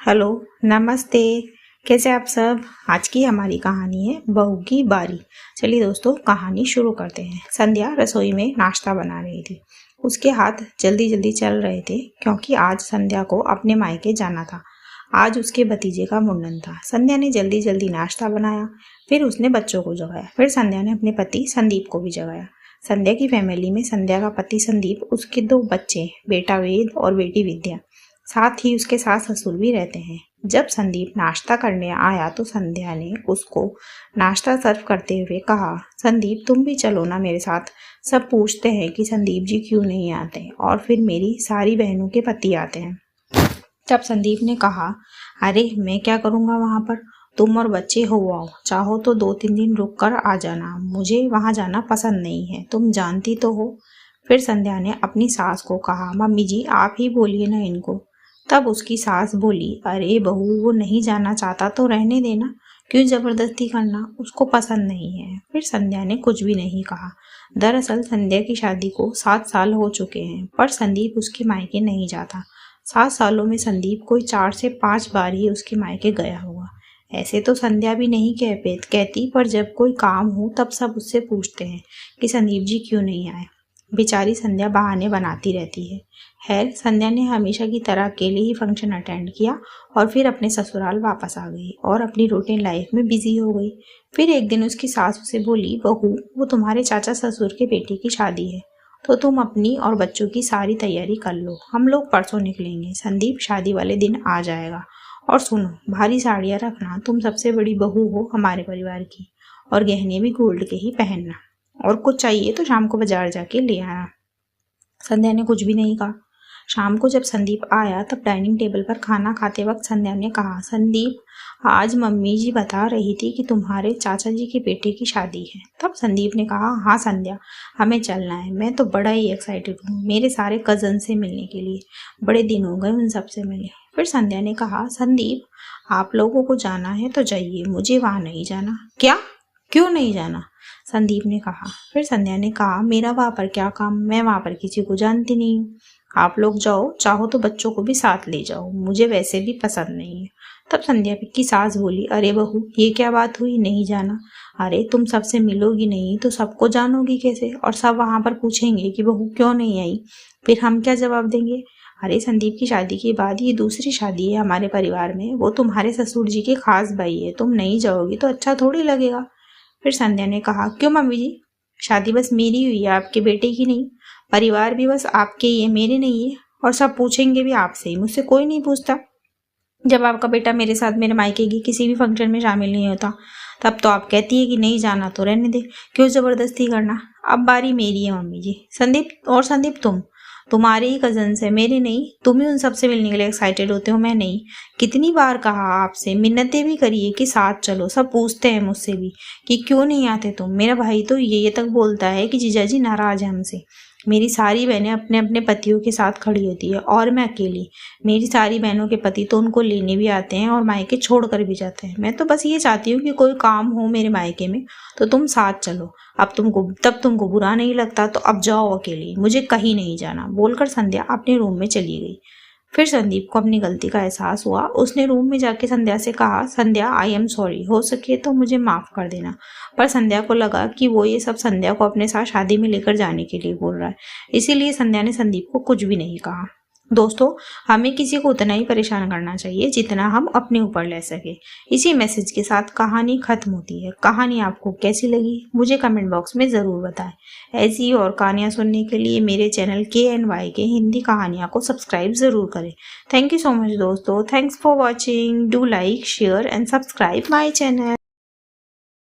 Hello, नमस्ते। कैसे आप सब। आज की हमारी कहानी है बहू की बारी। चलिए दोस्तों, कहानी शुरू करते हैं। संध्या रसोई में नाश्ता बना रही थी। उसके हाथ जल्दी जल्दी चल रहे थे क्योंकि आज संध्या को अपने मायके जाना था। आज उसके भतीजे का मुंडन था। संध्या ने जल्दी जल्दी नाश्ता बनाया, फिर उसने बच्चों को जगाया, फिर संध्या ने अपने पति संदीप को भी जगाया। संध्या की फैमिली में संध्या का पति संदीप, उसके 2 बच्चे, बेटा वेद और बेटी विद्या, साथ ही उसके सास ससुर भी रहते हैं। जब संदीप नाश्ता करने आया तो संध्या ने उसको नाश्ता सर्व करते हुए कहा, संदीप तुम भी चलो ना मेरे साथ। सब पूछते हैं कि संदीप जी क्यों नहीं आते, और फिर मेरी सारी बहनों के पति आते हैं। तब संदीप ने कहा, अरे मैं क्या करूँगा वहाँ पर, तुम और बच्चे हो आओ, चाहो तो 2-3 दिन रुक कर आ जाना, मुझे वहाँ जाना पसंद नहीं है, तुम जानती तो हो। फिर संध्या ने अपनी सास को कहा, मम्मी जी आप ही बोलिए ना इनको। तब उसकी सास बोली, अरे बहू वो नहीं जाना चाहता तो रहने देना, क्यों जबरदस्ती करना, उसको पसंद नहीं है। फिर संध्या ने कुछ भी नहीं कहा। दरअसल संध्या की शादी को 7 साल हो चुके हैं, पर संदीप उसके मायके नहीं जाता। 7 सालों में संदीप कोई 4 से 5 बार ही उसके मायके गया होगा। ऐसे तो संध्या भी नहीं कहती, पर जब कोई काम हो तब सब उससे पूछते हैं कि संदीप जी क्यों नहीं आए। बेचारी संध्या बहाने बनाती रहती है। खैर, संध्या ने हमेशा की तरह अकेले ही फंक्शन अटेंड किया और फिर अपने ससुराल वापस आ गई और अपनी रूटीन लाइफ में बिजी हो गई। फिर एक दिन उसकी सास उसे बोली, बहू वो तुम्हारे चाचा ससुर के बेटे की शादी है, तो तुम अपनी और बच्चों की सारी तैयारी कर लो, हम लोग परसों निकलेंगे, संदीप शादी वाले दिन आ जाएगा। और सुनो, भारी साड़ियाँ रखना, तुम सबसे बड़ी बहू हो हमारे परिवार की, और गहने भी गोल्ड के ही पहनना, और कुछ चाहिए तो शाम को बाजार जाके ले आना। संध्या ने कुछ भी नहीं कहा। शाम को जब संदीप आया तब डाइनिंग टेबल पर खाना खाते वक्त संध्या ने कहा, संदीप आज मम्मी जी बता रही थी कि तुम्हारे चाचा जी के बेटे की शादी है। तब संदीप ने कहा, हाँ संध्या हमें चलना है, मैं तो बड़ा ही एक्साइटेड हूँ मेरे सारे कज़न से मिलने के लिए, बड़े दिन हो गए उन सबसे मिले। फिर संध्या ने कहा, संदीप आप लोगों को जाना है तो जाइए, मुझे वहाँ नहीं जाना। क्या, क्यों नहीं जाना, संदीप ने कहा। फिर संध्या ने कहा, मेरा वहाँ पर क्या काम, मैं वहाँ पर किसी को जानती नहीं हूँ, आप लोग जाओ, चाहो तो बच्चों को भी साथ ले जाओ, मुझे वैसे भी पसंद नहीं है। तब संध्या की सास बोली, अरे बहू ये क्या बात हुई, नहीं जाना, अरे तुम सबसे मिलोगी नहीं तो सबको जानोगी कैसे, और सब वहाँ पर पूछेंगे कि बहू क्यों नहीं आई, फिर हम क्या जवाब देंगे। अरे संदीप की शादी के बाद ये दूसरी शादी है हमारे परिवार में, वो तुम्हारे ससुर जी के खास भाई है, तुम नहीं जाओगी तो अच्छा थोड़ी लगेगा। फिर संध्या ने कहा, क्यों मम्मी जी, शादी बस मेरी हुई है, आपके बेटे की नहीं, परिवार भी बस आपके ही है, मेरे नहीं है, और सब पूछेंगे भी आपसे ही, मुझसे कोई नहीं पूछता। जब आपका बेटा मेरे साथ मेरे मायके की किसी भी फंक्शन में शामिल नहीं होता तब तो आप कहती है कि नहीं जाना तो रहने दे, क्यों जबरदस्ती करना। अब बारी मेरी है मम्मी जी। संदीप, और संदीप तुम्हारे ही कजन है, मेरे नहीं, तुम ही उन सबसे मिलने के लिए एक्साइटेड होते हो, मैं नहीं। कितनी बार कहा आपसे, मिन्नतें भी करिए कि साथ चलो, सब पूछते हैं मुझसे भी कि क्यों नहीं आते तुम। मेरा भाई तो ये तक बोलता है कि जीजा जी नाराज है हमसे। मेरी सारी बहनें अपने अपने पतियों के साथ खड़ी होती है और मैं अकेली। मेरी सारी बहनों के पति तो उनको लेने भी आते हैं और मायके छोड़ कर भी जाते हैं। मैं तो बस ये चाहती हूँ कि कोई काम हो मेरे मायके में तो तुम साथ चलो। अब तुमको बुरा नहीं लगता तो अब जाओ अकेली, मुझे कहीं नहीं जाना, बोलकर संध्या अपने रूम में चली गई। फिर संदीप को अपनी गलती का एहसास हुआ। उसने रूम में जाके संध्या से कहा, संध्या आई एम सॉरी, हो सके तो मुझे माफ कर देना। पर संध्या को लगा कि वो ये सब संध्या को अपने साथ शादी में लेकर जाने के लिए बोल रहा है, इसीलिए संध्या ने संदीप को कुछ भी नहीं कहा। दोस्तों, हमें किसी को उतना ही परेशान करना चाहिए जितना हम अपने ऊपर ले सके। इसी मैसेज के साथ कहानी खत्म होती है। कहानी आपको कैसी लगी मुझे कमेंट बॉक्स में ज़रूर बताएं। ऐसी और कहानियाँ सुनने के लिए मेरे चैनल KNY के हिंदी कहानियाँ को सब्सक्राइब ज़रूर करें। थैंक यू सो मच दोस्तों, thanks for watching, do like, share and subscribe my channel.